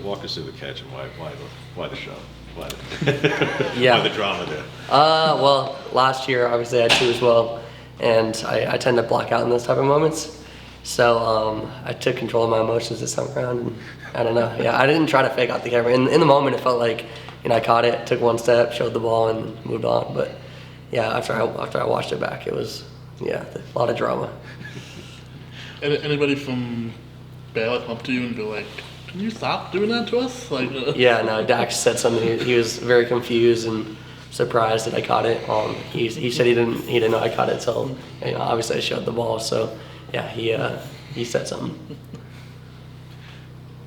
Walk us through the catch and why the show? Why the, Yeah. why the drama there? Well, last year obviously I had two as well, and I tend to block out in those type of moments. So I took control of my emotions this time around, and I don't know. Yeah, I didn't try to fake out the camera. In the moment, it felt like I caught it, took one step, showed the ball, and moved on. But yeah, after I watched it back, it was a lot of drama. Anybody from Baylor come up to you and go like, "Can you stop doing that to us?" Yeah, no, Dax said something. He was very confused and surprised that I caught it. He said he didn't know I caught it till obviously I showed the ball. So yeah, he said something.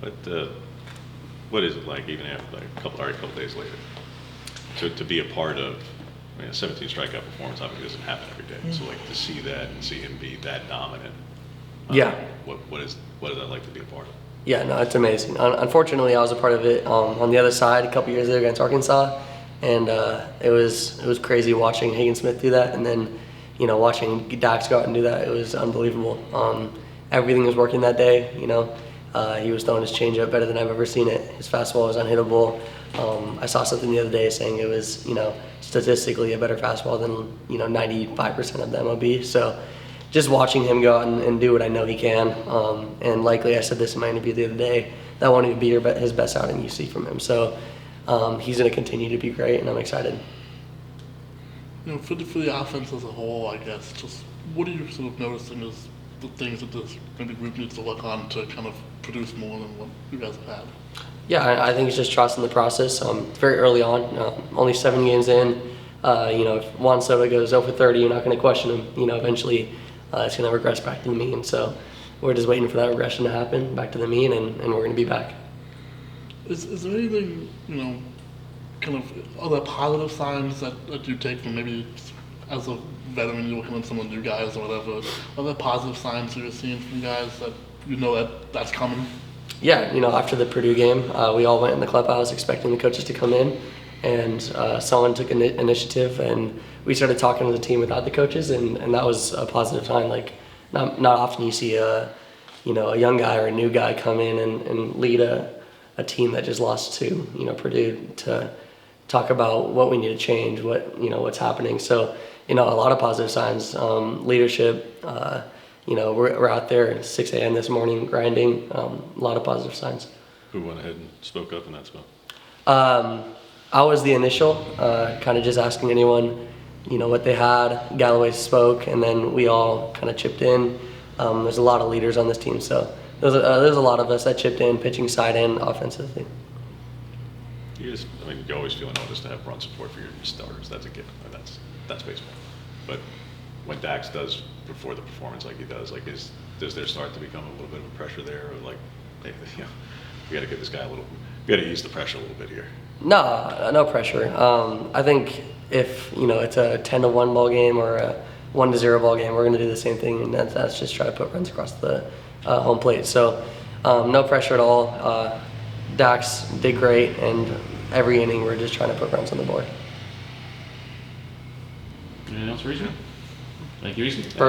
But what is it like even after a couple days later to be a part of? I mean, a 17 strikeout performance obviously doesn't happen every day. So like to see that and see him be that dominant. Yeah. What is that like to be a part of? Yeah, no, it's amazing. Unfortunately, I was a part of it on the other side a couple years ago against Arkansas, and it was crazy watching Hagen Smith do that, and then watching Dax go out and do that. It was unbelievable. Everything was working that day. He was throwing his changeup better than I've ever seen it. His fastball was unhittable. I saw something the other day saying it was statistically a better fastball than 95% of the MLB. So just watching him go out and do what I know he can, and likely I said this in my interview the other day, that won't even be his best outing you see from him. So he's going to continue to be great, and I'm excited. For the offense as a whole, I guess, just what are you sort of noticing as the things that this maybe group needs to work on to kind of produce more than what you guys have had? Yeah, I think it's just trust in the process. Very early on, only 7 games in. If Juan Soto goes 0 for 30, you're not going to question him. Eventually it's going to regress back to the mean. So we're just waiting for that regression to happen back to the mean, and we're going to be back. Is there anything, kind of other positive signs that you take from maybe as a veteran, you're looking at some of the new guys or whatever, other positive signs you're seeing from guys that that's coming? Yeah, after the Purdue game, we all went in the clubhouse expecting the coaches to come in, and someone took initiative, and we started talking to the team without the coaches, and that was a positive sign. Like, not often you see a young guy or a new guy come in and lead a team that just lost to Purdue to talk about what we need to change, what's happening. So a lot of positive signs, leadership. We're out there at 6 a.m. this morning grinding. A lot of positive signs. Who went ahead and spoke up in that spot? I was the initial, kind of just asking anyone, what they had. Galloway spoke, and then we all kind of chipped in. There's a lot of leaders on this team, so there's a lot of us that chipped in, pitching side and offensively. You always feel noticed to have run support for your starters. That's a given. That's baseball. But when Dax does before the performance like he does, does there start to become a little bit of a pressure there, or hey, we got to give this guy we got to ease the pressure a little bit here? No pressure. I think if it's a 10-1 ball game or a 1-0 ball game, we're going to do the same thing, and that's just try to put runs across the home plate. So no pressure at all. Dax did great, and every inning we're just trying to put runs on the board. Anything else for Easton? Thank you, Easton. Perfect.